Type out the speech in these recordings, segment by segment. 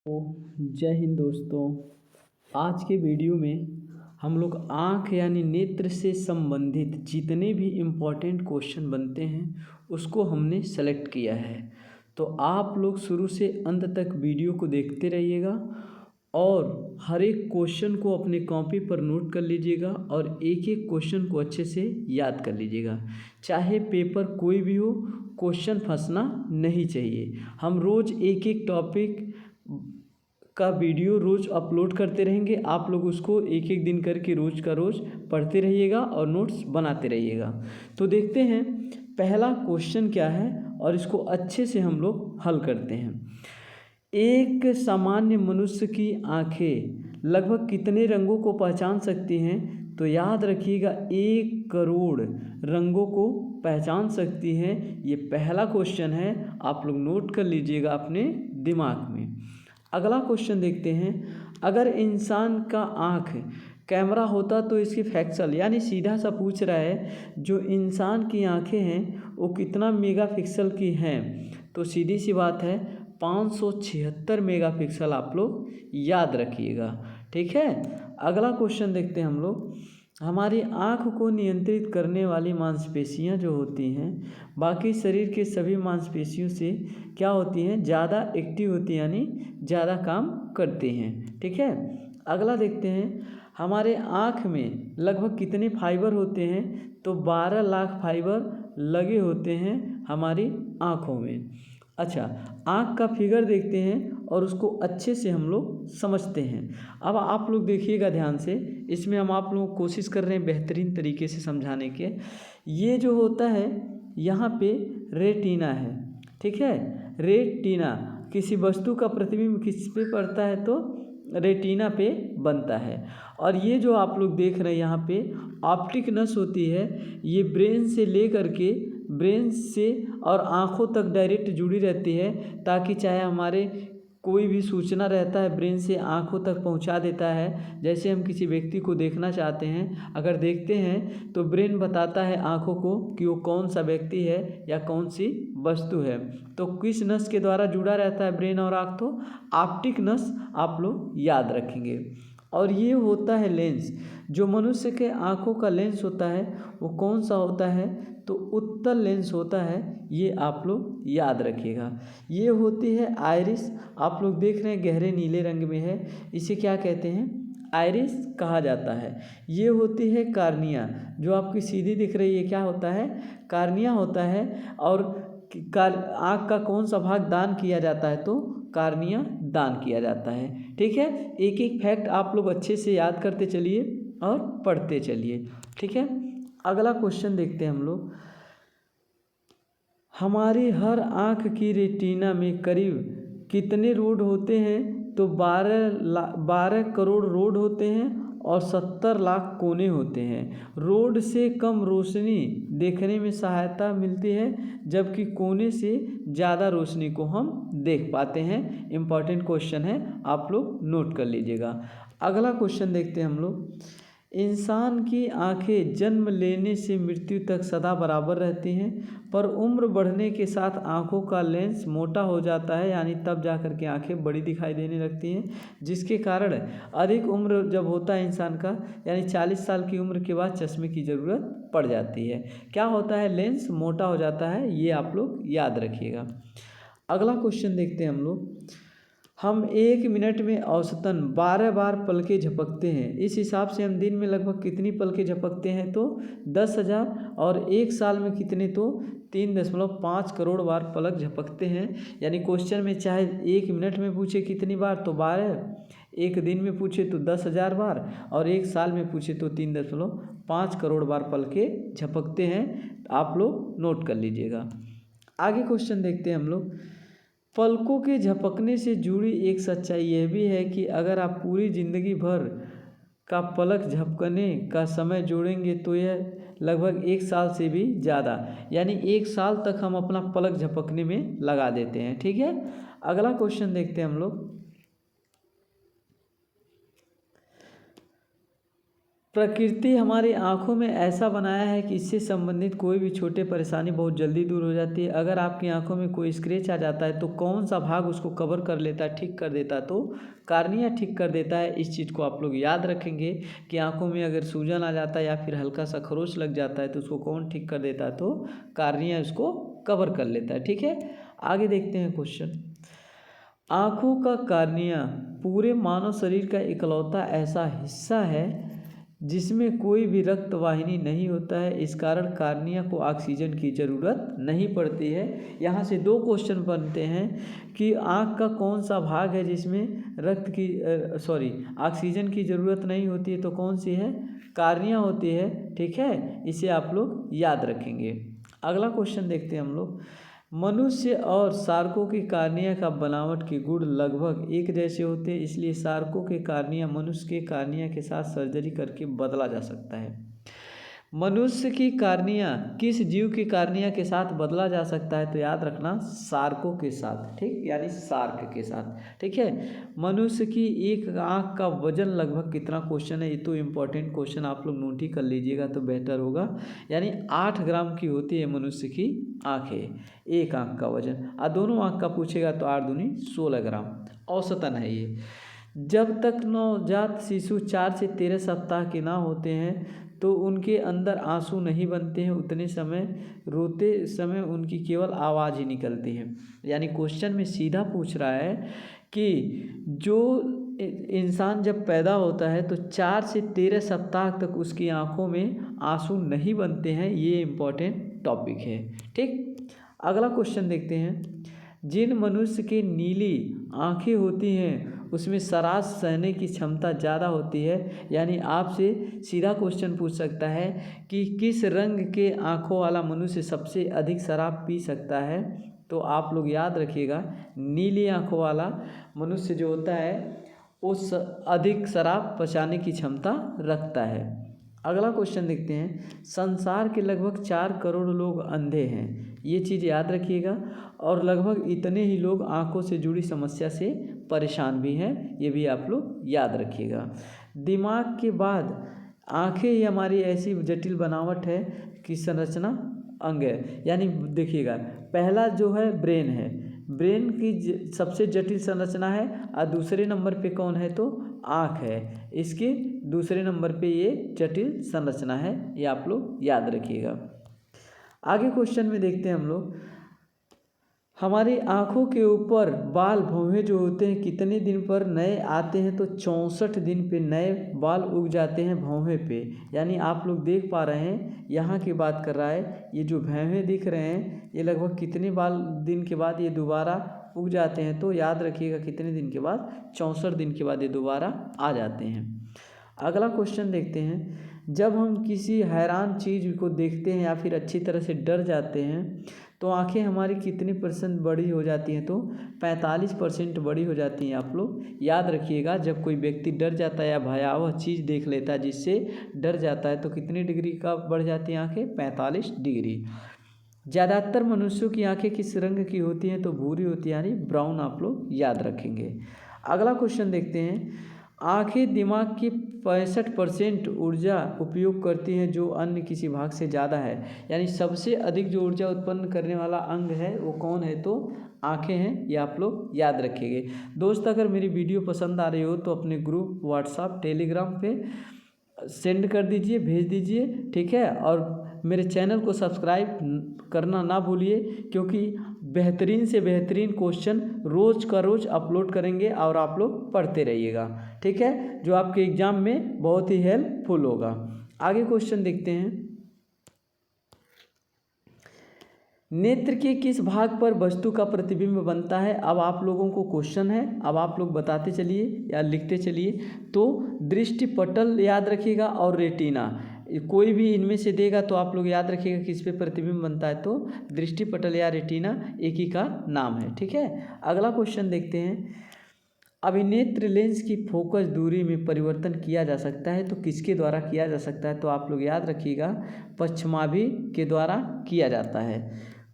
तो जय हिंद दोस्तों। आज के वीडियो में हम लोग आँख यानी नेत्र से संबंधित जितने भी इम्पोर्टेंट क्वेश्चन बनते हैं उसको हमने सेलेक्ट किया है। तो आप लोग शुरू से अंत तक वीडियो को देखते रहिएगा और हर एक क्वेश्चन को अपने कॉपी पर नोट कर लीजिएगा और एक एक क्वेश्चन को अच्छे से याद कर लीजिएगा। चाहे पेपर कोई भी हो, क्वेश्चन फंसना नहीं चाहिए। हम रोज़ एक एक टॉपिक का वीडियो रोज़ अपलोड करते रहेंगे। आप लोग उसको एक एक दिन करके रोज़ का रोज़ पढ़ते रहिएगा और नोट्स बनाते रहिएगा। तो देखते हैं पहला क्वेश्चन क्या है और इसको अच्छे से हम लोग हल करते हैं। एक सामान्य मनुष्य की आंखें लगभग कितने रंगों को पहचान सकती हैं? तो याद रखिएगा 1 करोड़ रंगों को पहचान सकती हैं। ये पहला क्वेश्चन है, आप लोग नोट कर लीजिएगा अपने दिमाग में। अगला क्वेश्चन देखते हैं। अगर इंसान का आँख कैमरा होता तो इसकी पिक्सल यानी सीधा सा पूछ रहा है जो इंसान की आंखें हैं वो कितना मेगापिक्सल की हैं? तो सीधी सी बात है 576 मेगापिक्सल आप लोग याद रखिएगा। ठीक है, अगला क्वेश्चन देखते हैं हम लोग। हमारी आँख को नियंत्रित करने वाली मांसपेशियाँ जो होती हैं बाकी शरीर के सभी मांसपेशियों से क्या होती हैं? ज़्यादा एक्टिव होती हैं यानी ज़्यादा काम करती हैं। ठीक है, अगला देखते हैं। हमारे आँख में लगभग कितने फाइबर होते हैं? तो 12 लाख फाइबर लगे होते हैं हमारी आँखों में। अच्छा, आँख का फिगर देखते हैं और उसको अच्छे से हम लोग समझते हैं। अब आप लोग देखिएगा ध्यान से, इसमें हम आप लोगों को कोशिश कर रहे हैं बेहतरीन तरीके से समझाने के। ये जो होता है यहाँ पे रेटिना है। ठीक है, रेटिना किसी वस्तु का प्रतिबिंब किस पे पड़ता है? तो रेटिना पे बनता है। और ये जो आप लोग देख रहे हैं यहाँ पे ऑप्टिक नस होती है, ये ब्रेन से लेकर के ब्रेन से और आँखों तक डायरेक्ट जुड़ी रहती है, ताकि चाहे हमारे कोई भी सूचना रहता है ब्रेन से आँखों तक पहुंचा देता है। जैसे हम किसी व्यक्ति को देखना चाहते हैं, अगर देखते हैं तो ब्रेन बताता है आँखों को कि वो कौन सा व्यक्ति है या कौन सी वस्तु है। तो किस नस के द्वारा जुड़ा रहता है ब्रेन और आँख? तो ऑप्टिक नस आप लोग याद रखेंगे। और ये होता है लेंस। जो मनुष्य के आँखों का लेंस होता है वो कौन सा होता है? तो उत्तल लेंस होता है, ये आप लोग याद रखिएगा। ये होती है आइरिस, आप लोग देख रहे हैं गहरे नीले रंग में है, इसे क्या कहते हैं? आइरिस कहा जाता है। ये होती है कार्निया, जो आपकी सीधी दिख रही है क्या होता है? कार्निया होता है। और आँख का कौन सा भाग दान किया जाता है? तो कार्निया दान किया जाता है। ठीक है, एक एक फैक्ट आप लोग अच्छे से याद करते चलिए और पढ़ते चलिए। ठीक है, अगला क्वेश्चन देखते हैं हम लोग। हमारी हर आँख की रेटिना में करीब कितने रोड होते हैं? तो 12 करोड़ रोड होते हैं और 70 लाख कोने होते हैं। रोड से कम रोशनी देखने में सहायता मिलती है, जबकि कोने से ज़्यादा रोशनी को हम देख पाते हैं। इम्पॉर्टेंट क्वेश्चन है, आप लोग नोट कर लीजिएगा। अगला क्वेश्चन देखते हैं हम लोग। इंसान की आंखें जन्म लेने से मृत्यु तक सदा बराबर रहती हैं, पर उम्र बढ़ने के साथ आंखों का लेंस मोटा हो जाता है, यानी तब जाकर के आंखें बड़ी दिखाई देने लगती हैं, जिसके कारण अधिक उम्र जब होता है इंसान का, यानी 40 साल की उम्र के बाद चश्मे की ज़रूरत पड़ जाती है। क्या होता है? लेंस मोटा हो जाता है, ये आप लोग याद रखिएगा। अगला क्वेश्चन देखते हैं हम लोग। हम 1 मिनट में औसतन 12 बार पलकें झपकते हैं। इस हिसाब से हम दिन में लगभग कितनी पलकें झपकते हैं? तो 10,000। और एक साल में कितने? तो 3.5 करोड़ बार पलक झपकते हैं। यानी क्वेश्चन में चाहे 1 मिनट में पूछे कितनी बार तो 12, एक दिन में पूछे तो 10,000 बार, और एक साल में पूछे तो 3.5 करोड़ बार पलकें झपकते हैं। आप लोग नोट कर लीजिएगा। आगे क्वेश्चन देखते हैं हम लोग। पलकों के झपकने से जुड़ी एक सच्चाई यह भी है कि अगर आप पूरी ज़िंदगी भर का पलक झपकने का समय जोड़ेंगे तो यह लगभग 1 साल से भी ज़्यादा, यानी 1 साल तक हम अपना पलक झपकने में लगा देते हैं। ठीक है, अगला क्वेश्चन देखते हैं हम लोग। प्रकृति हमारी आँखों में ऐसा बनाया है कि इससे संबंधित कोई भी छोटे परेशानी बहुत जल्दी दूर हो जाती है। अगर आपकी आँखों में कोई स्क्रैच आ जाता है तो कौन सा भाग उसको कवर कर लेता है, ठीक कर देता है? तो कार्निया ठीक कर देता है। इस चीज़ को आप लोग याद रखेंगे कि आँखों में अगर सूजन आ जाता है या फिर हल्का सा खरोच लग जाता है तो उसको कौन ठीक कर देता है? तो कार्निया उसको कवर कर लेता है। ठीक है, आगे देखते हैं क्वेश्चन। आँखों का कार्निया पूरे मानव शरीर का इकलौता ऐसा हिस्सा है जिसमें कोई भी रक्त वाहिनी नहीं होता है। इस कारण कार्निया को ऑक्सीजन की ज़रूरत नहीं पड़ती है। यहाँ से दो क्वेश्चन बनते हैं कि आँख का कौन सा भाग है जिसमें ऑक्सीजन की ज़रूरत नहीं होती है? तो कौन सी है? कार्निया होती है। ठीक है, इसे आप लोग याद रखेंगे। अगला क्वेश्चन देखते हैं हम लोग। मनुष्य और शार्कों की कार्निया का बनावट के गुण लगभग एक जैसे होते हैं, इसलिए शार्कों के कार्निया मनुष्य के कार्निया के साथ सर्जरी करके बदला जा सकता है। मनुष्य की कार्निया किस जीव की कार्निया के साथ बदला जा सकता है? तो याद रखना, शार्कों के साथ। ठीक, यानी शार्क के साथ। ठीक है, मनुष्य की एक आँख का वजन लगभग कितना? क्वेश्चन है ये तो इम्पोर्टेंट क्वेश्चन, आप लोग नोट ही कर लीजिएगा तो बेहतर होगा। यानी 8 ग्राम की होती है मनुष्य की आँखें, एक आँख का वजन। और दोनों आँख का पूछेगा तो 8 दूनी 16 ग्राम औसतन है ये। जब तक नवजात शिशु 4 से 13 सप्ताह के ना होते हैं तो उनके अंदर आंसू नहीं बनते हैं। उतने समय रोते समय उनकी केवल आवाज़ ही निकलती है। यानी क्वेश्चन में सीधा पूछ रहा है कि जो इंसान जब पैदा होता है तो 4 से 13 सप्ताह तक उसकी आंखों में आंसू नहीं बनते हैं। ये इम्पोर्टेंट टॉपिक है। ठीक, अगला क्वेश्चन देखते हैं। जिन मनुष्य के नीली आँखें होती हैं उसमें शराब सहने की क्षमता ज़्यादा होती है। यानी आपसे सीधा क्वेश्चन पूछ सकता है कि किस रंग के आँखों वाला मनुष्य सबसे अधिक शराब पी सकता है? तो आप लोग याद रखिएगा, नीली आँखों वाला मनुष्य जो होता है वो अधिक शराब पचाने की क्षमता रखता है। अगला क्वेश्चन देखते हैं। संसार के लगभग 4 करोड़ लोग अंधे हैं, ये चीज़ याद रखिएगा। और लगभग इतने ही लोग आँखों से जुड़ी समस्या से परेशान भी हैं, ये भी आप लोग याद रखिएगा। दिमाग के बाद आँखें ही हमारी ऐसी जटिल बनावट है कि संरचना अंग है। यानी देखिएगा, पहला जो है ब्रेन है, ब्रेन की सबसे जटिल संरचना है। और दूसरे नंबर पे कौन है? तो आँख है, इसके दूसरे नंबर पे ये जटिल संरचना है, ये आप लोग याद रखिएगा। आगे क्वेश्चन में देखते हैं हम लोग। हमारी आँखों के ऊपर बाल भौहें जो होते हैं कितने दिन पर नए आते हैं? तो 64 दिन पे नए बाल उग जाते हैं भौहें पे। यानी आप लोग देख पा रहे हैं, यहाँ की बात कर रहा है, ये जो भौहें दिख रहे हैं ये लगभग कितने दिन के बाद ये दोबारा उग जाते हैं? तो याद रखिएगा कितने दिन के बाद? 64 दिन के बाद ये दोबारा आ जाते हैं। अगला क्वेश्चन देखते हैं। जब हम किसी हैरान चीज़ को देखते हैं या फिर अच्छी तरह से डर जाते हैं तो आंखें हमारी कितने % बड़ी हो जाती हैं? तो 45% बड़ी हो जाती हैं। आप लोग याद रखिएगा, जब कोई व्यक्ति डर जाता है या भयावह चीज़ देख लेता है जिससे डर जाता है तो कितने डिग्री का बढ़ जाती हैं आंखें? 45 डिग्री। ज़्यादातर मनुष्यों की आंखें किस रंग की होती हैं? तो भूरी होती है, यानी ब्राउन, आप लोग याद रखेंगे। अगला क्वेश्चन देखते हैं। आँखें दिमाग की 65% ऊर्जा उपयोग करती हैं जो अन्य किसी भाग से ज़्यादा है। यानी सबसे अधिक जो ऊर्जा उत्पन्न करने वाला अंग है वो कौन है? तो आँखें हैं, ये आप लोग याद रखेंगे। दोस्त, अगर मेरी वीडियो पसंद आ रही हो तो अपने ग्रुप व्हाट्सएप टेलीग्राम पे सेंड कर दीजिए, भेज दीजिए। ठीक है, और मेरे चैनल को सब्सक्राइब करना ना भूलिए, क्योंकि बेहतरीन से बेहतरीन क्वेश्चन रोज़ का रोज़ अपलोड करेंगे और आप लोग पढ़ते रहिएगा। ठीक है, जो आपके एग्ज़ाम में बहुत ही हेल्पफुल होगा। आगे क्वेश्चन देखते हैं। नेत्र के किस भाग पर वस्तु का प्रतिबिंब बनता है? अब आप लोगों को क्वेश्चन है, अब आप लोग बताते चलिए या लिखते चलिए। तो दृष्टिपटल याद रखिएगा और रेटिना, कोई भी इनमें से देगा तो आप लोग याद रखिएगा किस पे प्रतिबिंब बनता है। तो दृष्टिपटल या रेटिना एक ही का नाम है। ठीक है, अगला क्वेश्चन देखते हैं। अभिनेत्र लेंस की फोकस दूरी में परिवर्तन किया जा सकता है, तो किसके द्वारा किया जा सकता है? तो आप लोग याद रखिएगा, पश्चिमाभि के द्वारा किया जाता है।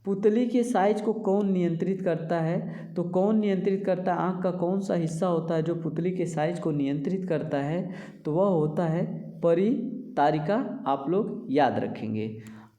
पुतली के साइज को कौन नियंत्रित करता है? तो कौन नियंत्रित करता है? आँख का कौन सा हिस्सा होता है जो पुतली के साइज को नियंत्रित करता है? तो वह होता है परितारिका आप लोग याद रखेंगे।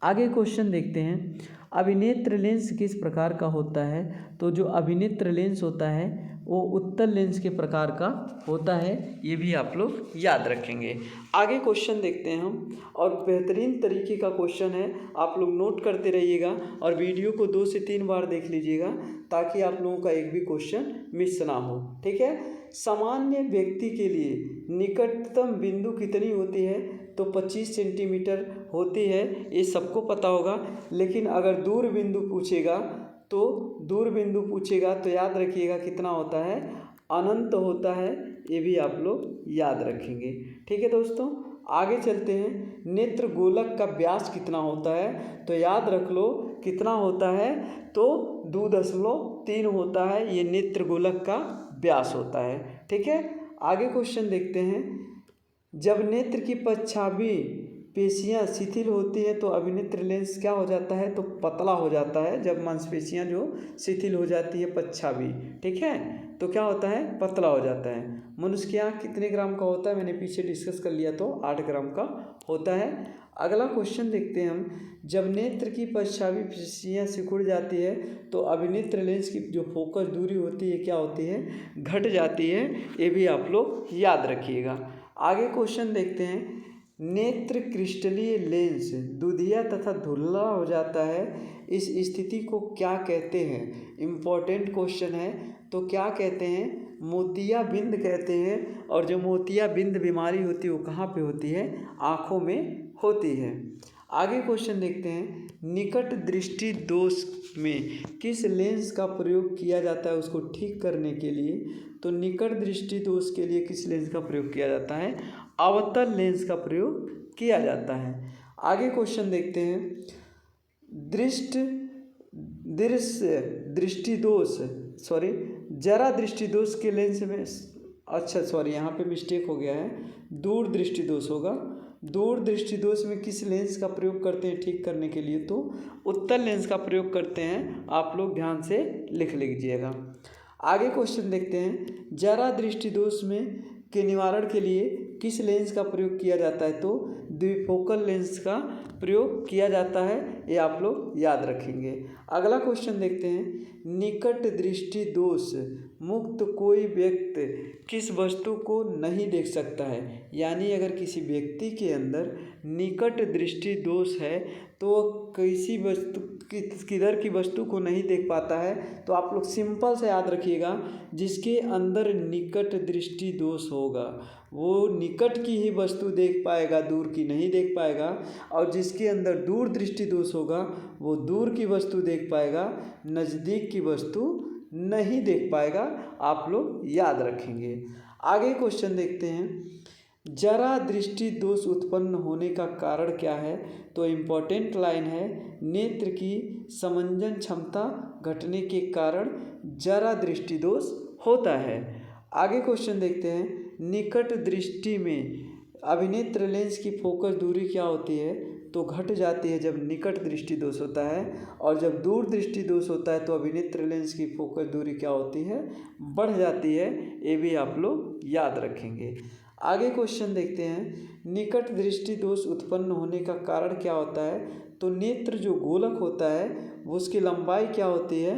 आगे क्वेश्चन देखते हैं, अभिनेत्र लेंस किस प्रकार का होता है? तो जो अभिनेत्र लेंस होता है वो उत्तल लेंस के प्रकार का होता है, ये भी आप लोग याद रखेंगे। आगे क्वेश्चन देखते हैं हम, और बेहतरीन तरीके का क्वेश्चन है, आप लोग नोट करते रहिएगा और वीडियो को 2 से 3 बार देख लीजिएगा ताकि आप लोगों का एक भी क्वेश्चन मिस ना हो। ठीक है, सामान्य व्यक्ति के लिए निकटतम बिंदु कितनी होती है? तो 25 सेंटीमीटर होती है, ये सबको पता होगा। लेकिन अगर दूर बिंदु पूछेगा तो याद रखिएगा कितना होता है, अनंत होता है, ये भी आप लोग याद रखेंगे। ठीक है दोस्तों, आगे चलते हैं। नेत्र गोलक का व्यास कितना होता है? तो याद रख लो कितना होता है, तो 2.3 होता है, ये नेत्र गोलक का व्यास होता है। ठीक है, आगे क्वेश्चन देखते हैं, जब नेत्र की पश्चावी पेशियाँ शिथिल होती है तो अभिनेत्र लेंस क्या हो जाता है? तो पतला हो जाता है। जब मांसपेशियाँ जो शिथिल हो जाती है पश्चावी, ठीक है, तो क्या होता है? पतला हो जाता है। मनुष्य की आँख कितने ग्राम का होता है? मैंने पीछे डिस्कस कर लिया, तो 8 ग्राम का होता है। अगला क्वेश्चन देखते हैं हम, जब नेत्र की पश्चावी पेशियाँ सिकुड़ जाती है तो अभिनेत्र लेंस की जो फोकस दूरी होती है क्या होती है? घट जाती है, ये भी आप लोग याद रखिएगा। आगे क्वेश्चन देखते हैं, नेत्र क्रिस्टलीय लेंस दुधिया तथा धुंधला हो जाता है, इस स्थिति को क्या कहते हैं? इम्पॉर्टेंट क्वेश्चन है, तो क्या कहते हैं? मोतियाबिंद कहते हैं। और जो मोतियाबिंद बीमारी होती है वो कहाँ पे होती है? आँखों में होती है। आगे क्वेश्चन देखते हैं, निकट दृष्टि दोष में किस लेंस का प्रयोग किया जाता है उसको ठीक करने के लिए? तो निकट दृष्टि दोष के लिए किस लेंस का प्रयोग किया जाता है? अवतल लेंस का प्रयोग किया जाता है। आगे क्वेश्चन देखते हैं, जरा दृष्टि दोष के लेंस में, अच्छा सॉरी यहाँ पे मिस्टेक हो गया है, दूर दृष्टि दोष होगा। दूर दृष्टि दोष में किस लेंस का प्रयोग करते हैं ठीक करने के लिए? तो उत्तल लेंस का प्रयोग करते हैं, आप लोग ध्यान से लिख लीजिएगा। आगे क्वेश्चन देखते हैं, जरा दृष्टि दोष में के निवारण के लिए किस लेंस का प्रयोग किया जाता है? तो द्विफोकल लेंस का प्रयोग किया जाता है, ये आप लोग याद रखेंगे। अगला क्वेश्चन देखते हैं, निकट दृष्टि दोष मुक्त कोई व्यक्ति किस वस्तु को नहीं देख सकता है? यानी अगर किसी व्यक्ति के अंदर निकट दृष्टि दोष है तो किसी वस्तु किधर की वस्तु को नहीं देख पाता है, तो आप लोग सिंपल से याद रखिएगा, जिसके अंदर निकट दृष्टि दोष होगा वो निकट की ही वस्तु देख पाएगा, दूर की नहीं देख पाएगा। और जिसके अंदर दूर दृष्टि दोष होगा वो दूर की वस्तु देख पाएगा, नज़दीक की वस्तु नहीं देख पाएगा, आप लोग याद रखेंगे। आगे क्वेश्चन देखते हैं, जरा दृष्टि दोष उत्पन्न होने का कारण क्या है? तो इम्पोर्टेंट लाइन है, नेत्र की समंजन क्षमता घटने के कारण जरा दृष्टि दोष होता है। आगे क्वेश्चन देखते हैं, निकट दृष्टि में अभिनेत्र लेंस की फोकस दूरी क्या होती है? तो घट जाती है जब निकट दृष्टि दोष होता है, और जब दूर दृष्टि दोष होता है तो अभिनेत्र लेंस की फोकस दूरी क्या होती है? बढ़ जाती है, ये भी आप लोग याद रखेंगे। आगे क्वेश्चन देखते हैं, निकट दृष्टि दोष उत्पन्न होने का कारण क्या होता है? तो नेत्र जो गोलक होता है वो उसकी लंबाई क्या होती है?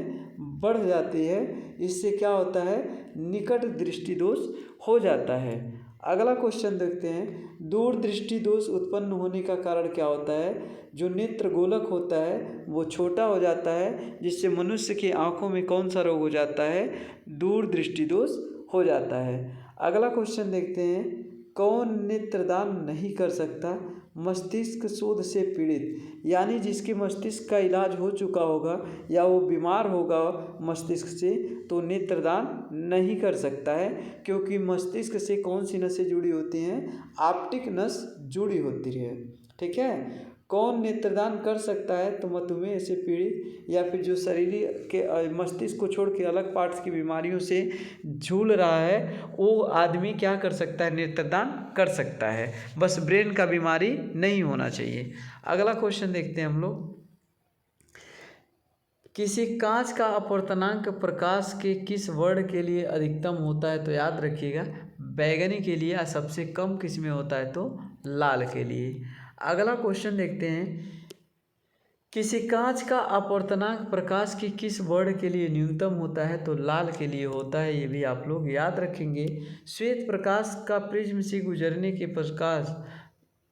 बढ़ जाती है, इससे क्या होता है? निकट दृष्टि दोष हो जाता है। अगला क्वेश्चन देखते हैं, दूर दृष्टि दोष उत्पन्न होने का कारण क्या होता है? जो नेत्र गोलक होता है वो छोटा हो जाता है, जिससे मनुष्य की आँखों में कौन सा रोग हो जाता है? दूर दृष्टि दोष हो जाता है। अगला क्वेश्चन देखते हैं, कौन नेत्रदान नहीं कर सकता? मस्तिष्क शोथ से पीड़ित, यानी जिसके मस्तिष्क का इलाज हो चुका होगा या वो बीमार होगा मस्तिष्क से, तो नेत्रदान नहीं कर सकता है, क्योंकि मस्तिष्क से कौन सी नसें जुड़ी होती हैं? ऑप्टिक नस जुड़ी होती है। ठीक है, कौन नेत्रदान कर सकता है? तो मधुमेह से पीड़ित या फिर जो शरीर के मस्तिष्क को छोड़ के अलग पार्ट्स की बीमारियों से झूल रहा है, वो आदमी क्या कर सकता है? नेत्रदान कर सकता है, बस ब्रेन का बीमारी नहीं होना चाहिए। अगला क्वेश्चन देखते हैं हम लोग, किसी कांच का अपवर्तनांक प्रकाश के किस वर्ण के लिए अधिकतम होता है? तो याद रखिएगा बैगनी के लिए, या सबसे कम किस में होता है? तो लाल के लिए। अगला क्वेश्चन देखते हैं, किसी कांच का अपवर्तनांक प्रकाश की किस वर्ण के लिए न्यूनतम होता है? तो लाल के लिए होता है, ये भी आप लोग याद रखेंगे। श्वेत प्रकाश का प्रिज्म से गुजरने के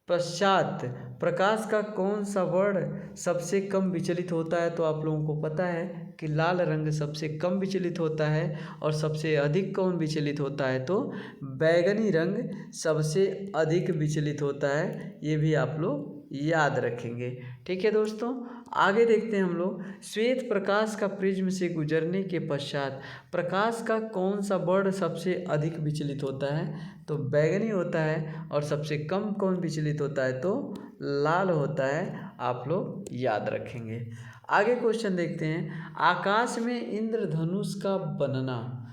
पश्चात प्रकाश का कौन सा वर्ण सबसे कम विचलित होता है? तो आप लोगों को पता है कि लाल रंग सबसे कम विचलित होता है। और सबसे अधिक कौन विचलित होता है? तो बैगनी रंग सबसे अधिक विचलित होता है, ये भी आप लोग याद रखेंगे। ठीक है दोस्तों, आगे देखते हैं हम लोग, श्वेत प्रकाश का प्रिज्म से गुजरने के पश्चात प्रकाश का कौन सा वर्ण सबसे अधिक विचलित होता है? तो बैगनी होता है। और सबसे कम कौन विचलित होता है? तो लाल होता है, आप लोग याद रखेंगे। आगे क्वेश्चन देखते हैं, आकाश में इंद्रधनुष का बनना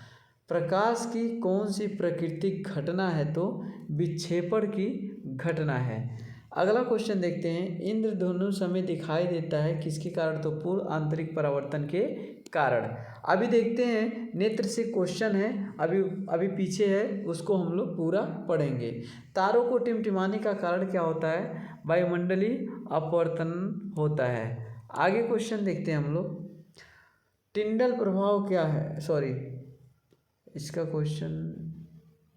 प्रकाश की कौन सी प्राकृतिक घटना है? तो विक्षेपण की घटना है। अगला क्वेश्चन देखते हैं, इंद्रधनुष हमें दिखाई देता है किसके कारण? तो पूर्ण आंतरिक परावर्तन के कारण। अभी देखते हैं, नेत्र से क्वेश्चन है, अभी पीछे है, उसको हम लोग पूरा पढ़ेंगे। तारों को टिमटिमाने का कारण क्या होता है? वायुमंडलीय अपवर्तन होता है। आगे क्वेश्चन देखते हैं हम लोग, टिंडल प्रभाव क्या है? सॉरी, इसका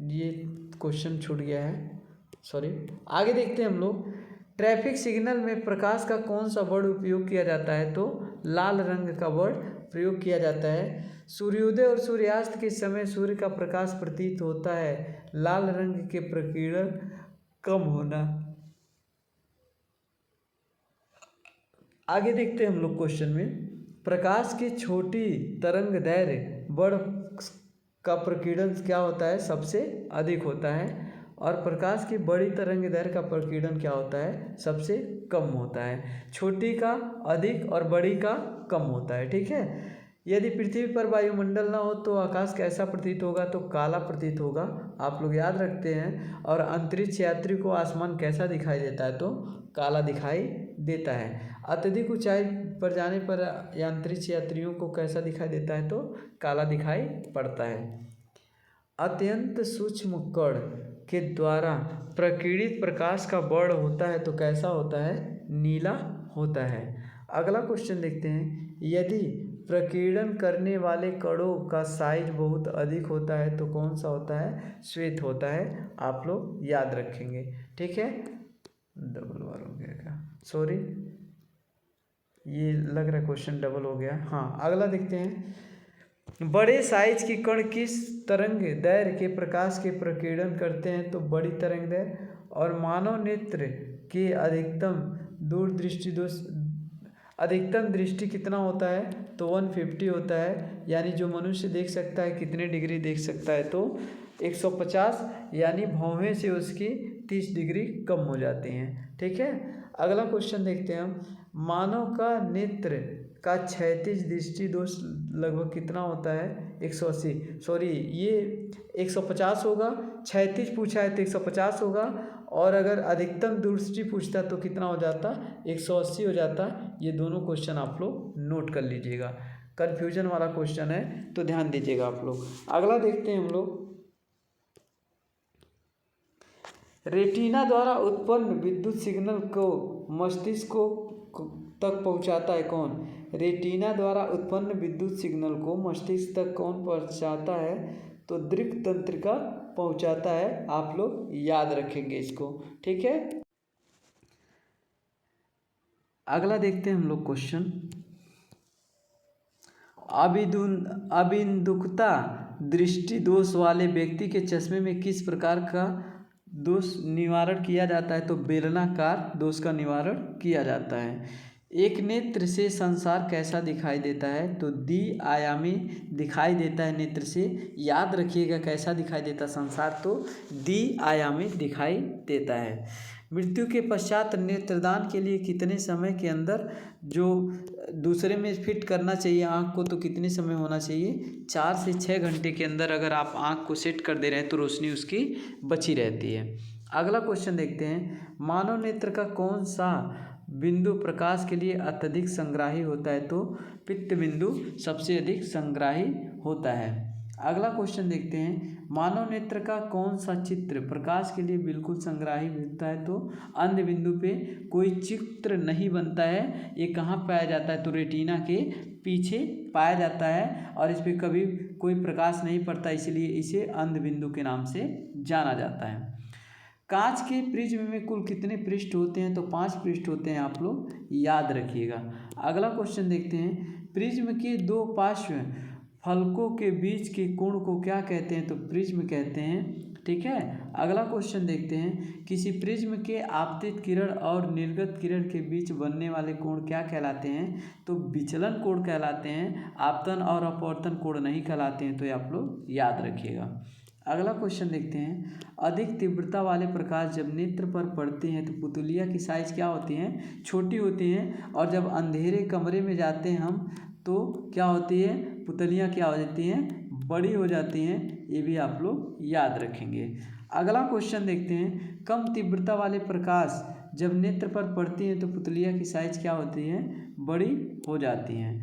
ये क्वेश्चन छूट गया है, सॉरी। आगे देखते हैं हम लोग, ट्रैफिक सिग्नल में प्रकाश का कौन सा वर्ण उपयोग किया जाता है? तो लाल रंग का वर्ण प्रयोग किया जाता है। सूर्योदय और सूर्यास्त के समय सूर्य का प्रकाश प्रतीत होता है, लाल रंग के प्रकीर्णन कम होना। आगे देखते हैं हम लोग क्वेश्चन में, प्रकाश की छोटी तरंग दैर्घ्य वर्ण का प्रकीर्णन क्या होता है? सबसे अधिक होता है। और प्रकाश की बड़ी तरंग दैर्घ्य का प्रकीर्णन क्या होता है? सबसे कम होता है। छोटी का अधिक और बड़ी का कम होता है। ठीक है, यदि पृथ्वी पर वायुमंडल ना हो तो आकाश कैसा प्रतीत होगा? तो काला प्रतीत होगा, आप लोग याद रखते हैं। और अंतरिक्ष यात्री को आसमान कैसा दिखाई देता है? तो काला दिखाई देता है। अत्यधिक ऊंचाई पर जाने पर अंतरिक्ष यात्रियों को कैसा दिखाई देता है? तो काला दिखाई पड़ता है। अत्यंत सूक्ष्म कण के द्वारा प्रकीर्णित प्रकाश का वर्ण होता है, तो कैसा होता है? नीला होता है। अगला क्वेश्चन देखते हैं, यदि प्रकीर्णन करने वाले कणों का साइज बहुत अधिक होता है तो कौन सा होता है? श्वेत होता है, आप लोग याद रखेंगे। ठीक है, डबल बार हो गया क्या? सॉरी, ये लग रहा है क्वेश्चन डबल हो गया। हाँ, अगला देखते हैं, बड़े साइज के कण किस तरंग दैर्घ्य के प्रकाश के प्रकीर्णन करते हैं? तो बड़ी तरंग दैर्घ्य। और मानव नेत्र के अधिकतम दृष्टि कितना होता है? तो 150 होता है। यानी जो मनुष्य देख सकता है कितने डिग्री देख सकता है? तो 150, यानी भौहें से उसकी 30 डिग्री कम हो जाती हैं। ठीक है, अगला क्वेश्चन देखते हैं हम, मानव का नेत्र का क्षैतिज दृष्टि दोष लगभग कितना होता है? 180, सॉरी ये 150 होगा। क्षैतिज पूछा है तो 150 होगा। और अगर अधिकतम दृष्टि पूछता तो कितना हो जाता? 180 हो जाता। ये दोनों क्वेश्चन आप लोग नोट कर लीजिएगा, कन्फ्यूजन वाला क्वेश्चन है तो ध्यान दीजिएगा आप लोग। अगला देखते हैं हम लोग, रेटिना द्वारा उत्पन्न विद्युत सिग्नल को मस्तिष्क तक पहुंचाता है कौन? रेटिना द्वारा उत्पन्न विद्युत सिग्नल को मस्तिष्क तक कौन पहुंचाता है? तो दृक् तंत्रिका पहुंचाता है, आप लोग याद रखेंगे इसको। ठीक है, अगला देखते हैं हम लोग क्वेश्चन, अबिंदुकता दृष्टि दोष वाले व्यक्ति के चश्मे में किस प्रकार का दोष निवारण किया जाता है? तो बेलनाकार दोष का निवारण किया जाता है। एक नेत्र से संसार कैसा दिखाई देता है? तो द्वि-आयामी दिखाई देता है नेत्र से। याद रखिएगा कैसा दिखाई देता है संसार? तो द्वि-आयामी दिखाई देता है। मृत्यु के पश्चात नेत्रदान के लिए कितने समय के अंदर जो दूसरे में फिट करना चाहिए आँख को, तो कितने समय होना चाहिए? 4 से 6 घंटे के अंदर अगर आप आँख को सेट कर दे रहे हैं तो रोशनी उसकी बची रहती है। अगला क्वेश्चन देखते हैं, मानव नेत्र का कौन सा बिंदु प्रकाश के लिए अत्यधिक संग्राही होता है? तो पित्त बिंदु सबसे अधिक संग्राही होता है। अगला क्वेश्चन देखते हैं, मानव नेत्र का कौन सा चित्र प्रकाश के लिए बिल्कुल संग्राही होता है? तो अंध बिंदु पे कोई चित्र नहीं बनता है। ये कहाँ पाया जाता है? तो रेटिना के पीछे पाया जाता है और इस पर कभी कोई प्रकाश नहीं पड़ता, इसलिए इसे अंध बिंदु के नाम से जाना जाता है। कांच के प्रिज्म में कुल कितने पृष्ठ होते हैं? तो 5 पृष्ठ होते हैं, आप लोग याद रखिएगा। अगला क्वेश्चन देखते हैं, प्रिज्म के दो पार्श्व फलकों के बीच के कोण को क्या कहते हैं? तो प्रिज्म कहते हैं। ठीक है, अगला क्वेश्चन देखते हैं, किसी प्रिज्म के आपतित किरण और निर्गत किरण के बीच बनने वाले कोण क्या कहलाते हैं? तो विचलन कोण कहलाते हैं, आपतन और अपवर्तन कोण नहीं कहलाते हैं। तो ये आप लोग याद रखिएगा। अगला क्वेश्चन देखते हैं, अधिक तीव्रता वाले प्रकाश जब नेत्र पर पड़ते हैं तो पुतलिया की साइज क्या होती है? छोटी होती हैं, और जब अंधेरे कमरे में जाते हैं हम तो क्या होती है? पुतलियाँ क्या हो जाती हैं? बड़ी हो जाती हैं। ये भी आप लोग याद रखेंगे। अगला क्वेश्चन देखते हैं, कम तीव्रता वाले प्रकाश जब नेत्र पर पड़ती हैं तो पुतलिया की साइज क्या होती है? बड़ी हो जाती हैं।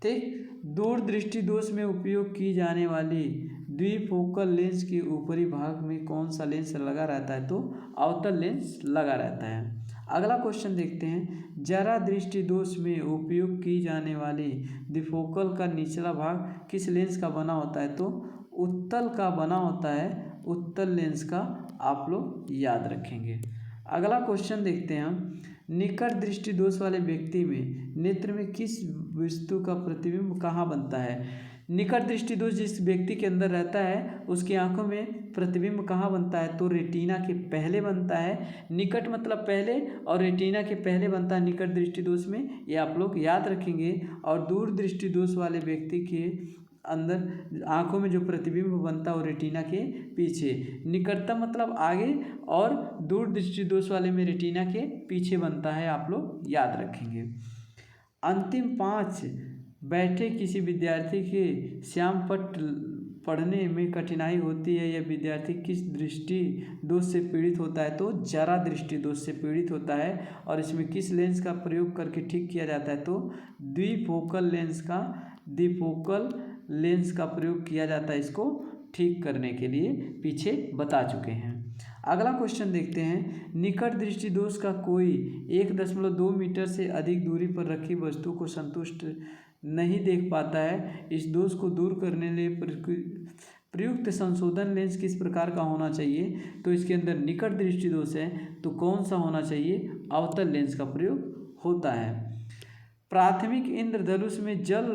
ठीक, दूरदृष्टि दोष में उपयोग की जाने वाली द्विफोकल लेंस के ऊपरी भाग में कौन सा लेंस लगा रहता है? तो अवतल लेंस लगा रहता है। अगला क्वेश्चन देखते हैं, जरा दृष्टि दोष में उपयोग की जाने वाली द्विफोकल का निचला भाग किस लेंस का बना होता है? तो उत्तल का बना होता है, उत्तल लेंस का आप लोग याद रखेंगे। अगला क्वेश्चन देखते हैं हम, निकट दृष्टि दोष वाले व्यक्ति में नेत्र में किस वस्तु का प्रतिबिंब कहाँ बनता है? निकट दृष्टि दोष जिस व्यक्ति के अंदर रहता है उसकी आंखों में प्रतिबिंब कहाँ बनता है? तो रेटिना के पहले बनता है। निकट मतलब पहले, और रेटिना के पहले बनता है निकट दृष्टि दोष में, ये आप लोग याद रखेंगे। और दूर दृष्टि दोष वाले व्यक्ति के अंदर आंखों में जो प्रतिबिंब बनता है वो रेटिना के पीछे, निकटतम मतलब आगे, और दूर दृष्टि दोष वाले में रेटिना के पीछे बनता है, आप लोग याद रखेंगे। अंतिम 5 बैठे किसी विद्यार्थी के श्यामपट्ट पढ़ने में कठिनाई होती है, यह विद्यार्थी किस दृष्टि दोष से पीड़ित होता है? तो जरा दृष्टि दोष से पीड़ित होता है, और इसमें किस लेंस का प्रयोग करके ठीक किया जाता है? तो द्विफोकल लेंस का प्रयोग किया जाता है इसको ठीक करने के लिए, पीछे बता चुके हैं। अगला क्वेश्चन देखते हैं, निकट दृष्टि दोष का कोई 1.2 मीटर से अधिक दूरी पर रखी वस्तु को संतुष्ट नहीं देख पाता है। इस दोष को दूर करने के लिए प्रयुक्त संशोधन लेंस किस प्रकार का होना चाहिए? तो इसके अंदर निकट दृष्टि दोष है तो कौन सा होना चाहिए? अवतल लेंस का प्रयोग होता है। प्राथमिक इंद्रधनुष में जल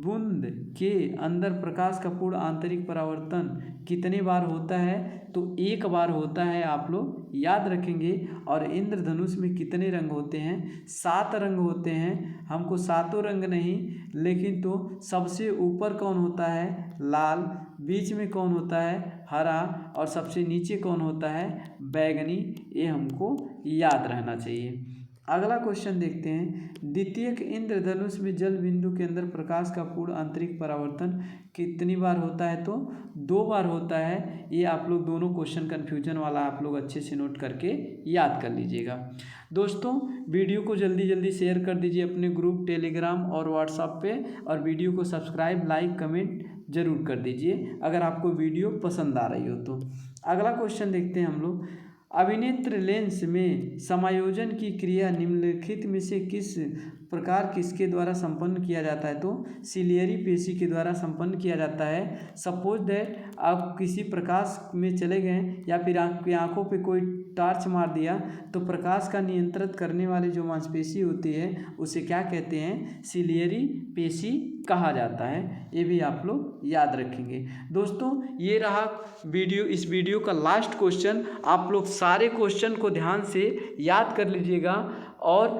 बूंद के अंदर प्रकाश का पूर्ण आंतरिक परावर्तन कितने बार होता है? तो 1 बार होता है, आप लोग याद रखेंगे। और इंद्रधनुष में कितने रंग होते हैं? 7 रंग होते हैं। हमको 7 रंग नहीं, लेकिन तो सबसे ऊपर कौन होता है? लाल, बीच में कौन होता है? हरा, और सबसे नीचे कौन होता है? बैगनी। ये हमको याद रहना चाहिए। अगला क्वेश्चन देखते हैं, द्वितीयक इंद्रधनुष में जल बिंदु के अंदर प्रकाश का पूर्ण आंतरिक परावर्तन कितनी बार होता है? तो 2 बार होता है। ये आप लोग दोनों क्वेश्चन कन्फ्यूजन वाला आप लोग अच्छे से नोट करके याद कर लीजिएगा। दोस्तों, वीडियो को जल्दी जल्दी शेयर कर दीजिए अपने ग्रुप टेलीग्राम और व्हाट्सएप पे, और वीडियो को सब्सक्राइब, लाइक, कमेंट जरूर कर दीजिए अगर आपको वीडियो पसंद आ रही हो तो। अगला क्वेश्चन देखते हैं हम लोग, अभिनेत्र लेंस में समायोजन की क्रिया निम्नलिखित में से किस प्रकार किसके द्वारा संपन्न किया जाता है? तो सिलियरी पेशी के द्वारा संपन्न किया जाता है। सपोज दैट आप किसी प्रकाश में चले गए या फिर आपकी आंखों पे कोई टार्च मार दिया तो प्रकाश का नियंत्रित करने वाली जो मांसपेशी होती है उसे क्या कहते हैं? सिलियरी पेशी कहा जाता है। ये भी आप लोग याद रखेंगे। दोस्तों, ये रहा वीडियो, इस वीडियो का लास्ट क्वेश्चन। आप लोग सारे क्वेश्चन को ध्यान से याद कर लीजिएगा, और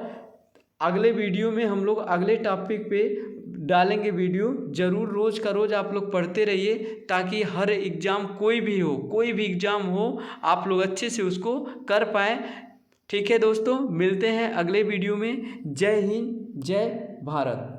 अगले वीडियो में हम लोग अगले टॉपिक पे डालेंगे वीडियो। ज़रूर रोज़ का रोज़ आप लोग पढ़ते रहिए, ताकि हर एग्ज़ाम कोई भी एग्ज़ाम हो आप लोग अच्छे से उसको कर पाएँ। ठीक है दोस्तों, मिलते हैं अगले वीडियो में। जय हिंद, जय भारत।